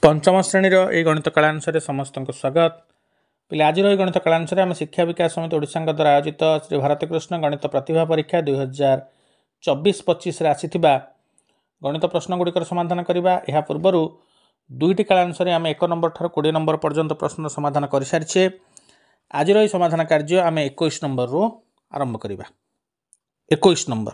पंचम श्रेणीर ये गणित कलांश समस्त को स्वागत पे आज गणित कलांश आम शिक्षा विकास समिति ओडिशा द्वारा आयोजित श्री भारती कृष्ण गणित प्रतिभा परीक्षा 2024-25 आसी गणित प्रश्न गुड़िकर समाधान करवा। यह पूर्वर दुईटी कलांश आम 1 नंबर ठार 20 नंबर पर्यंत प्रश्न समाधान कर सारी। आज ये समाधान कार्य आम 21 नंबर रू आरंभ करवा। 21 नंबर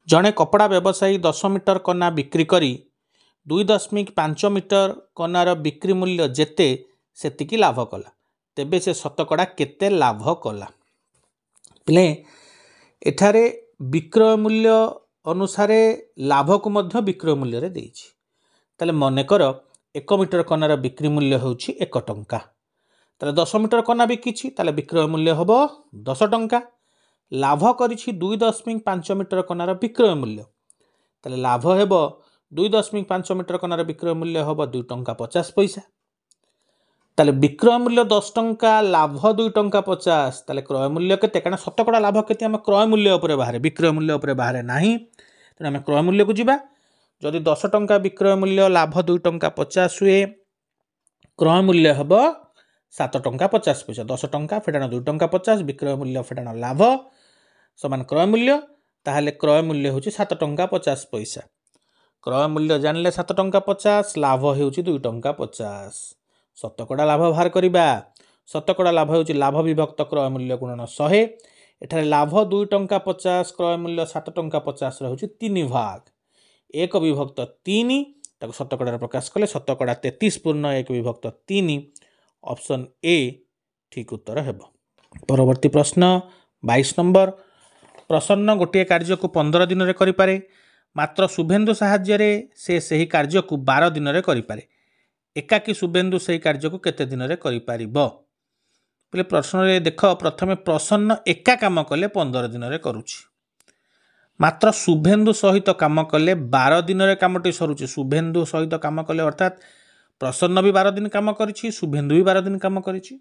जड़े कपड़ा व्यवसायी 10 मीटर कना बिक्री करी 2.5 मीटर कनार बिक्री मूल्य जेते सेतिकी लाभ कला तेबे से शतकड़ा केते लाभ कला। पिले एठारे विक्रय मूल्य अनुसार लाभ को मध्य विक्रय मूल्य रे देइछि। ताले मनेकर 1 मीटर कनार बिक्री मूल्य होउछि 1 टंका। ताले 10 मीटर कना बिकिछि ताले विक्रय मूल्य होबो 10 टंका। लाभ करिछि 2.5 मीटर कनार विक्रय मूल्य ताले लाभ हेबो 2.5 मीटर कनार विक्रय मूल्य हम 2 टंका 50 पैसा। ताले विक्रय मूल्य 10 टंका लाभ 2 टंका 50 ताले क्रय मूल्य केते कारण शतकड़ा लाभ केते हम क्रय मूल्य उपरे बाहर विक्रय मूल्य उपरे बाहर नाही तेना हम क्रय मूल्य को जिबा। जदि 10 टंका विक्रय मूल्य लाभ 2 टंका 50 हुए क्रय मूल्य हम 7 टंका 50 पैसा। 10 टंका फेडाण 2 टंका 50 विक्रय मूल्य फेडाण लाभ समान क्रय मूल्य ताहले क्रय मूल्य होची 7 टंका 50 पैसा। क्रय मूल्य जानले 7 टंका 50 लाभ हेउची 2 टंका 50। शतकड़ा लाभ बाहर करिबा। शतकड़ा लाभ हेउची लाभ विभक्त क्रय मूल्य गुणन 100। एठारे लाभ 2 टंका 50 क्रय मूल्य 7 टंका 50 रहउची 3 भाग 1 विभक्त 3 ताको शतकड़ा प्रकाश कले शतकड़ा 33 पूर्ण 1 विभक्त 3 ऑप्शन ए ठीक उत्तर हेबो। परवर्ती प्रश्न 22 नंबर प्रसन्न गोटे कार्य को 15 दिन रे करि पारे मात्र शुभेन्दु साहाय्य से सही कार्य को 12 दिन रे करि पारे। एकाकी शुभेन्दु सही कार्य को केते दिन रे करि पारिबो। पले प्रश्न रे देख प्रथमे प्रसन्न एका काम कले 15 दिन रे करूची मात्र शुभेन्दु सहित काम कले 12 दिन रे कामटी सरुची। शुभेन्दु सहित काम कले अर्थात प्रसन्न भी 12 दिन काम करिछि शुभेन्दु भी 12 दिन काम करिछि।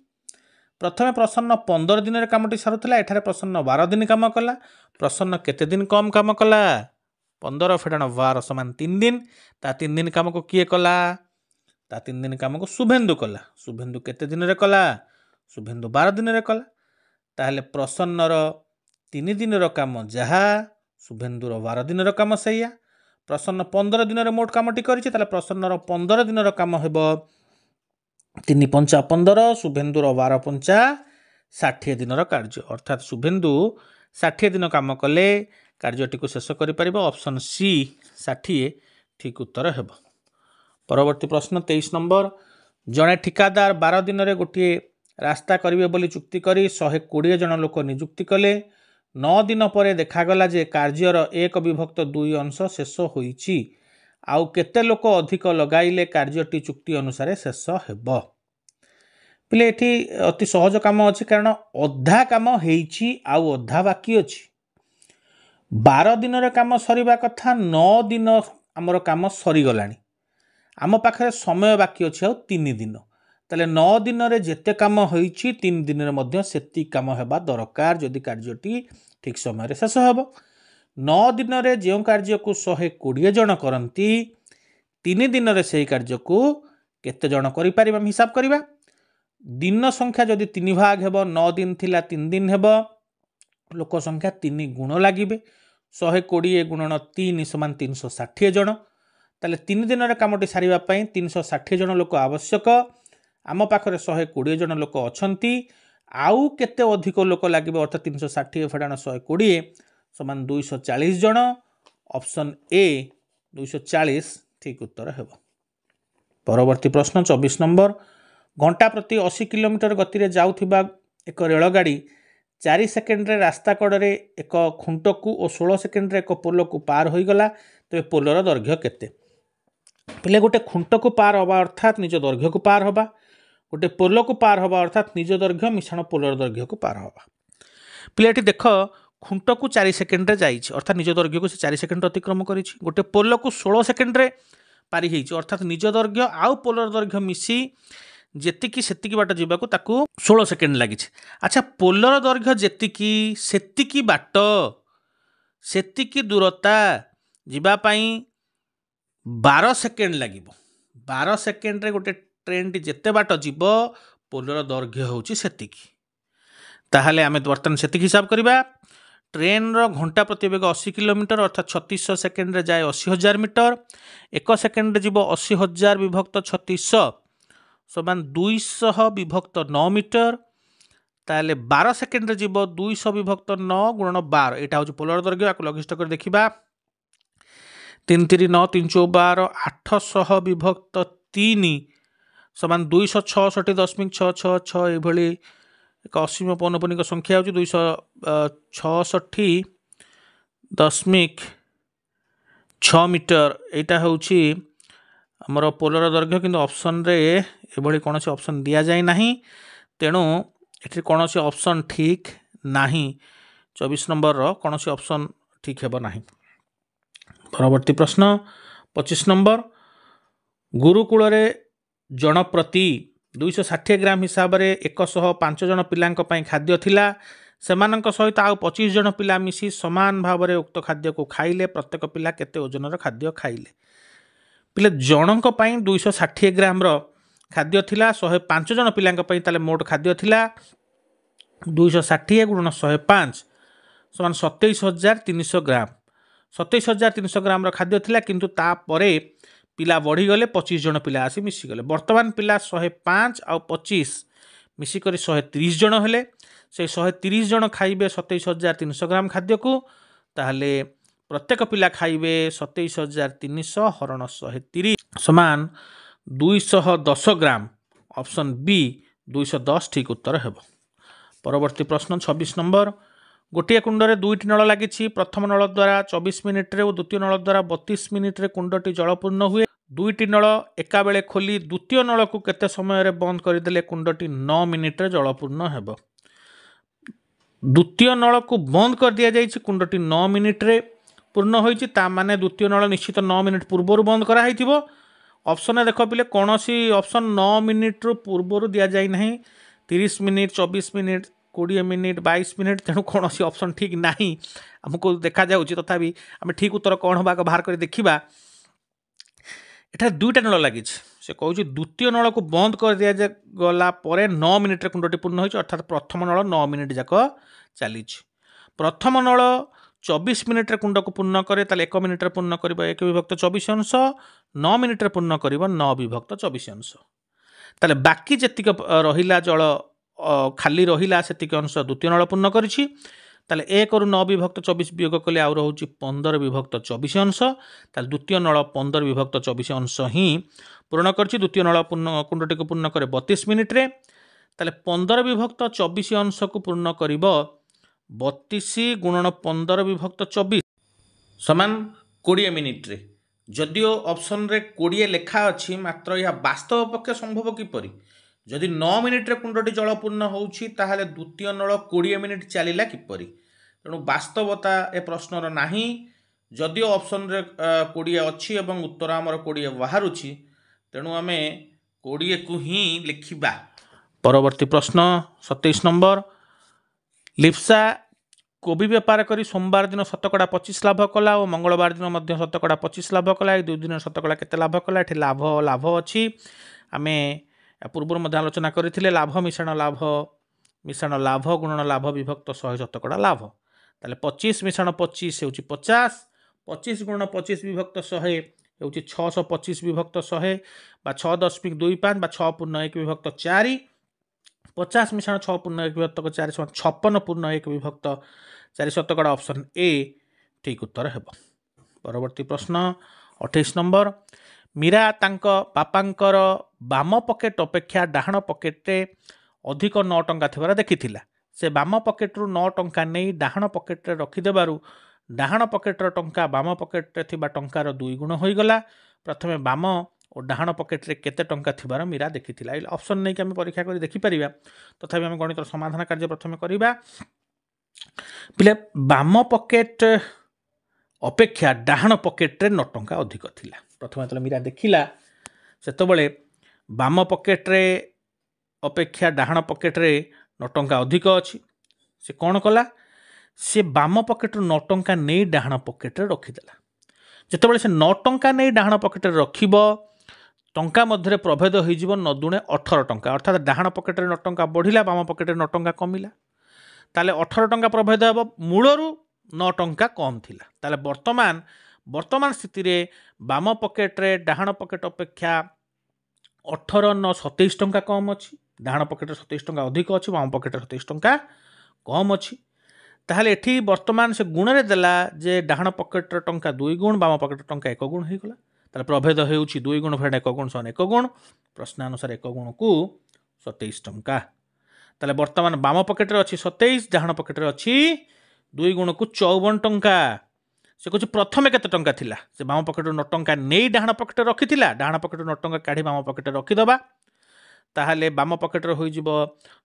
प्रथमे प्रसन्न 15 दिन रे कामटी सारुतला एठारे प्रसन्न 12 दिन काम कला। प्रसन्न केते दिन कम काम कला 15 फेडाण 12 समान 3 दिन। ता 3 दिन काम को किए कला ता 3 दिन काम को शुभेन्दु कला। शुभेन्दु केते दिन रे कला शुभेन्दु 12 दिन रे कला। ताहले प्रसन्नर 3 दिन रो काम जहा शुभेन्दुर 12 दिन रो काम सैया। प्रसन्न 15 दिन रे मोट कामटी करिछि ताले प्रसन्नर 15 दिन रो काम हेबो 3 पंचा 15 शुभेन्दुर 12 पंचा 60 दिन रो कार्य अर्थात शुभेन्दु 60 दिन काम कले कार्यटी को शेष कर ऑप्शन सी 60 ठीक उत्तर हेब। परवर्ती प्रश्न 23 नंबर जड़े ठिकादार 12 दिन रे गोटे रास्ता करिवे बोली चुक्ति करी 120 जन लोक नियुक्ति कले। 9 दिन पर देखागला जे कार्यर 1 विभक्त 2 अंश शेष होईछि आउ केते लोक अधिक लगाइले कार्यटी चुक्ति अनुसार शेष हेब। पिले एठी अति सहज काम अछि कारण अधा काम हेइछि आउ अधा बाकी अछि। 12 दिन रे काम सरीबा कथा 9 दिन आमर काम सरी गलानी आम पाखरे समय बाकी अछि आउ 3 दिन ताले 9 दिन रे जेते काम होईछि 3 दिन रे मध्य सेति काम हेबा दरकार जदि कार्यटी ठीक समय रे शेष हेबो। 9 दिन रे जेउ कार्य को 120 जन करंती 3 दिन रे सेही कार्य को केते जन करि पारिबा हिसाब करिबा। दिन संख्या जदि 3 भाग हेबो 9 दिन थिला 3 दिन हेबो लोक संख्या 3 गुण लागिबे 120 गुणन 3 समान 360 जन ताले 3 दिन रे कामटी सारिबा पई 360 जन लोक आवश्यक। आम पाखरे 120 जन लोक अछंती आउ केते अधिक लोक लागिबे अर्थात 360 फेडाण 120 समान 240 जन ऑप्शन ए 240 ठीक उत्तर हेबो। परवर्ती प्रश्न 24 नंबर घंटा प्रति 80 किलोमीटर गति रे जाउथिबा एक रेलगाड़ी 4 सेकेंड रे रास्ता कड़े एक खुंट को और 16 सेकेंड रे एक पोल को पार हो गला तेज पोलर दैर्घ्य केते। पिले गोटे खुंट को पार हवा अर्थात निज दैर्घ्य को पार हवा गोटे पोल को पार हवा अर्थात निज दैर्घ्य मिश्रण पोलर दैर्घ्य को पार हवा। पिले एठी देख खुंट को 4 सेकेंड रे जाइछि अर्थात निज दैर्घ्य को से 4 सेकेंड अतिक्रम करिछि। गोटे पोल को 16 सेकेंड रे पारी हेइछि अर्थात निज दैर्घ्य आउ पोलर दैर्घ्य मिसी जेतिकी सेतिकी बाट जीवाकू ताकू 16 सेकेंड लागिछि। अच्छा पोलर दैर्घ्य जेतिकी सेतिकी बाट सेतिकी दूरता जीवा पई 12 सेकेंड लागिबो 12 सेकेंड गोटे ट्रेन टी जिते बाट जीव पोलर दैर्घ्य होची सेतिकी। ताहले आमे बर्तमान सेतिकी हिसाब करबा। ट्रेन रो घंटा प्रति बेग 80 किलोमीटर अर्थात 3600 सेकेंड रे जाए 80,000 मीटर। 1 सेकेंड रे जीव 80,000 विभक्त 3600 समान 200 विभक्त 9 मीटर। ताहले 12 सेकेंड रे जीव 200 विभक्त 9 गुणन 12 एटा होची पोलर दैर्घ्य। आको लघिष्ठ कर देखिबा 3 3 9 3 4 12 800 विभक्त 3 समान 266.666 एभली एक असीम पौनपुनिक संख्या होची 266.6 मीटर। एटा होची हमर पोलर दैर्घ्य किंतु ऑप्शन रे एभली कोनोसी ऑप्शन दिया जाय नाही तेणु एठी कोनोसी ऑप्शन ठीक नाही। 24 नंबर रो कोनोसी ऑप्शन ठीक हेबो नाही। परवर्ती प्रश्न 25 नंबर गुरुकुल रे जन प्रति 260 ग्राम हिसाब रे 105 जन पिलांक पई खाद्य थिला। सेमानंक सहित आउ 25 जन पिला मिसी समान भाव रे उक्त खाद्य को खाइले। प्रत्येक पिला केते ओजन रो खाद्य खाइले। पिले जनक पई 260 ग्राम रो खाद्य थिला। 105 जन पिलांक पई ताले मोट खाद्य थिला 260 गुणन 105 समान 27,300 ग्राम। 27,300 ग्राम रो खाद्य थिला किंतु ता परे पिला बढ़ी गले 25 जन पिला आसी मिसी गले। वर्तमान पिला 105 आ 25 मिसी करी 130 जन हेले। से 130 जन खाइबे 27,300 ग्राम खाद्य को। ताहले प्रत्येक पिला खाइबे 27,300 हरण 130 समान 210 ग्राम। ऑप्शन बी 210 ठीक उत्तर हेबो। परवर्ती प्रश्न 26 नंबर गोटे कुंडरे दुईटी नल लगी। प्रथम नल द्वारा 24 मिनिट रे और द्वितीय नल द्वारा 32 मिनिट रे कुंडटी जलपूर्ण हुए। दुईटी नल एका बेले खोली द्वितीय नल को केते समय रे बंद करदेले कुंडटी 9 मिनिट रे जलपूर्ण हेबो। द्वितीय नल को बंद कर दिया जाइछि कुंडटी 9 मिनिट रे पूर्ण होइछि। ता माने द्वितीय नल निश्चित 9 मिनिट पूर्वरु बंद करा हैथिबो। ऑप्शन देख पिले कोनोसी ऑप्शन 9 मिनिट रो पूर्वरु दिया जाय नहीं। 30 मिनिट 24 मिनिट 20 मिनिट 22 मिनिट तेणु कौन ऑप्शन ठीक नहीं आमको देखा जाउछि। तथापि आम ठीक उत्तर कौन होगा बाहर कर देखा। एटा दुईटा नल लगी से कहूँ द्वितीय नल को बंद कर दिया गला 9 मिनिट कुंडटी पूर्ण होइछि अर्थात प्रथम नल 9 मिनिट जाक चली। प्रथम नल 24 मिनिट कुंड को पूर्ण करे ताले 1 मिनिट पूर्ण कर 1 विभक्त 24 अंश। 9 मिनिट पूर्ण कर 9 विभक्त 24 अंश। ताले बाकी जेतिक रहिला जल खाली रहिला सेतिक अंश द्वितीय नल पूर्ण करिछि। ताले 1 रु 9 विभक्त 24 वियोग कले आउ रहउछि 15 विभक्त 24 अंश। ताले द्वितीय नल 15 विभक्त 24 अंश ही पूर्ण करिछि। द्वितीय नल पूर्ण कुंडटी को पूर्ण करे 32 मिनिट रे। ताले 15 विभक्त 24 अंश को पूर्ण करिबो 32 गुणन 15 विभक्त 24 समान 20 मिनिट रे। जदियो ऑप्शन रे 20 लेखा अछि मात्र या वास्तव पक्षे संभव किपरि जदि 9 मिनिट रे कुंडटी जलपूर्ण होउछि ताहाले द्वितीय नल 20 मिनिट चलिला किपरि। तेणु वास्तवता ए प्रश्नर नाही। जदियो ऑप्शन रे 20 अछि एवं उत्तर हमर 20 बाहरुछि तेणु आमे 20 को ही लिखिबा। परवर्ती प्रश्न 27 नंबर लिप्सा कोबी व्यापार करी सोमवार दिन शतकड़ा 25 लाभ कला और मंगलवार दिन मध्य शतकड़ा 25 लाभ कला। ए दुई दिन शतकड़ा केते लाभ कला एठी लाभ अछि। आमे पूर्व मध्य आलोचना करथिले लाभ मिश्रण लाभ गुणन लाभ विभक्त 100 शतकड़ा लाभ। ताले 25 मिश्रण 25 होची 50। 25 गुणन 25 विभक्त 100 होची 625 विभक्त 100 बा 6.25 बा 6 पूर्ण 1 विभक्त 4। 50 मिश्रण 6 पूर्ण 1 विभक्त 4 56 पूर्ण 1 विभक्त 4 शतकड़ा। ऑप्शन ए ठीक उत्तर हेबो। परवर्ती प्रश्न 28 नंबर मीरा तांक बापांकर बाम पकेट अपेक्षा डाहाण पकेट अधिक 9 टंका थिबार देखिथिला। से बाम पकेट रु 9 टंका नहीं डाहाण पकेट रे रखिदेबारु डाहाण पकेट टंका बाम पकेट रे थिबा टंकार 2 गुण होई गला। प्रथमे बाम और डाहाण पकेट रे केते टंका थिबार मीरा देखिथिला। ए ऑप्शन नै कि हम परीक्षा करी देखि परिबा। तथापि हम गणित समाधान कार्य प्रथमे करिबा। पिले बाम पकेट अपेक्षा डाहाण पकेट रे 9 टंका अधिक थिला। प्रथमे तले मीरा देखिला सेतबेले बाम पकेट रे अपेक्षा डाहाण पकेट रे 9 टंका अधिक अछि। से कौन कला से बाम पकेट रु 9 टंका नहीं डाहाण पकेट रे रखिदेला। जितेबाला से 9 टंका नहीं डाहाण पकेट रे रखिबो टंका मध्य प्रभेद हो 9 दुणे 18 टंका अर्थात डाहाण पकेट्रे 9 टंका बढ़िला बाम पकेट्रे 9 टंका कमिला ताले 18 टंका प्रभेद हे मूलरू 9 टंका कम थिला ताले वर्तमान स्थिति रे बाम पकेट्रे डाहाण पकेट अपेक्षा 18 9 27 टंका कम अच्छी डाहाण पकेट्रे 27 टंका अधिक अच्छी बाम पकेट्रे 27 टंका कम अच्छी ताहले एठी वर्तमान से गुण रे देला जे डाहाण पकेट्रे टंका 2 गुण बाम पकेट्रे टंका 1 गुण हो गला ताले प्रभेद हेउछि 2 गुण फेड 1 गुण सन 1 गुण प्रश्न अनुसार 1 गुण को 27 टंका ताले वर्तमान बाम पकेट्रे अछि 27 डाहाण पकेट्रे अछि 2 गुण को 54 टंका से कुछ प्रथमे केते टंका थिला से बाम पकेट्रे 9 टंका नै डाहाण पकेट्रे रखिथिला डाहाण पकेट्रे 9 टंका काढी बाम पकेट्रे रखिदबा ताहले बाम पकेट्रे होई जिवो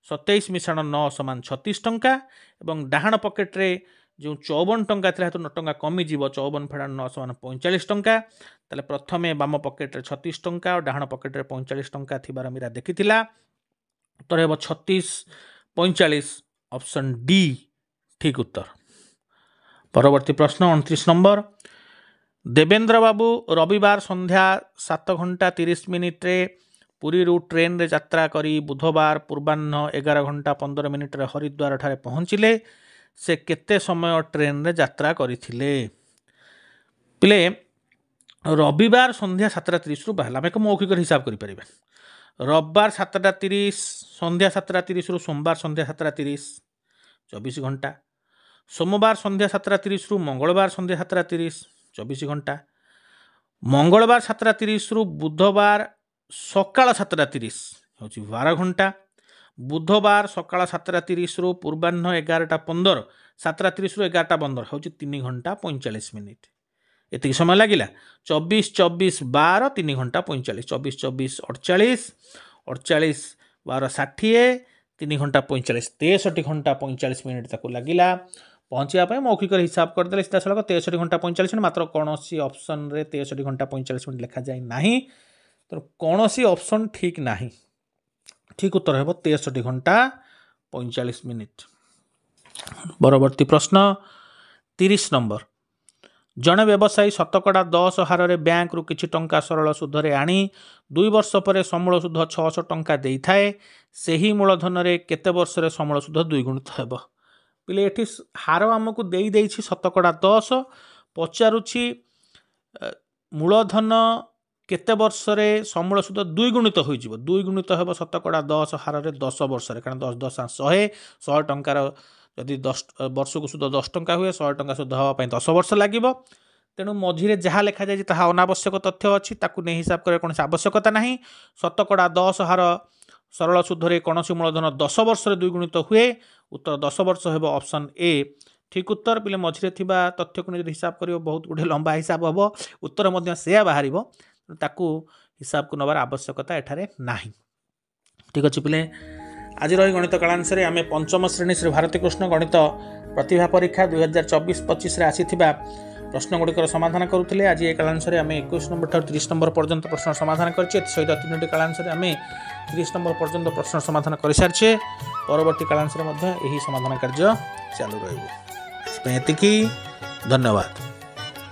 27 मिश्रण 9 समान 36 टंका एवं डाहाण पकेट्रे जो 54 टंका थिला तो 9 टंका कमी जीवो 54 फेड़ा 9 समान 45 टंका ताले प्रथमे बाम पकेट्रे 36 टंका और डाहाण पकेट्रे 45 टंका थिबार मीरा देखिथिला उत्तर हेबो 36 45 ऑप्शन डी ठीक उत्तर। परवर्ती प्रश्न 29 नंबर देवेंद्र बाबू रविवार संध्या 7:30 रे पुरी रु ट्रेन रे यात्रा करी बुधवार पूर्वाह्न 11:15 रे हरिद्वार ठारे पहुँचिले से केते समय ट्रेन रे यात्रा करिथिले पिले रविवार संध्या 7:30 रु बाहला हम एक मौखिक हिसाब करि परिबा रविवार 7:30 संध्या 7:30 रु सोमवार संध्या 7:30 24 घंटा सोमवार संध्या 7:30 रु मंगलवार संध्या 7:30 24 घंटा मंगलवार 7:30 रु बुधवार सकाळ 7:30 होची 12 घंटा बुधवार सकाळ 7:30 रु पूर्वाह्न 11:15 7:30 रु 11:15 होची 3 घंटा 45 मिनिट एति समय लागिला 24 24 12 3 घंटा 45 24 24 48 48 12 60 3 घंटा 45 63 घंटा 45 मिनिट तक लागिला पहुँचा मौखिक हिसाब करदे सीधा सड़क 63 घंटा 45 मिनट मात्र कौन सी ऑप्शन रे 63 घंटा 45 मिनट लिखा जाए ना तो कौन सी ऑप्शन ठीक ना ठीक उत्तर है 63 घंटा 45 मिनिट। परवर्ती प्रश्न 30 नंबर जड़े व्यवसायी शतकड़ा 10 हार रे बैंक रु किछि टंका सरल सुधरे आनी 2 वर्ष पर समूल सुध 600 टंका देई थाए सेही मूलधन रे केते वर्ष रे समूल सुध 2 गुणित हेबो पिले एठी हार आमको देई देइछि शतकड़ा 10 पचारुछि मूलधन केते वर्ष रे समूल सुध 2 गुणित होई जिवो 2 गुणित हेबो शतकड़ा 10 हार रे 10 वर्ष रे कारण 10 10 100 टंकार जदि 10 वर्ष को सुध 10 टंका हुए 100 टंका सुध हवा पई 10 वर्ष लागिवो तेणु मझिरे जहाँ लिखा जाए ताहा अनावश्यक तथ्य अच्छी ताकू नहीं हिसाब करे कौन आवश्यकता नहीं शतकड़ा 10 हार सरल सुधरे कौन मूलधन 10 वर्ष रे 2 गुणित हुए उत्तर 10 वर्ष हेबो ऑप्शन ए ठीक उत्तर पिले मझिरे थिबा तथ्य को नहीं हिसाब करियो बहुत गुडे लंबा हिसाब हबो उत्तर मध्य सेया बाहरिबो ताकू हिसाब को नबार आवश्यकता एठारे नाही ठीक अछि पिले आज रही गणित कालांश आम पंचम श्रेणी श्री भारती कृष्ण गणित प्रतिभा परीक्षा 2024-25 आसी प्रश्न गुड़िकर समाधान करुले आज ये कालांश आम 21 नंबर ठार 30 नंबर पर्यंत प्रश्न समाधान करछे सहित 3टी कालांश आम 30 नंबर पर्यंत प्रश्न समाधान कर सारी परवर्ती कालांश यही समाधान कार्य चालू रही धन्यवाद।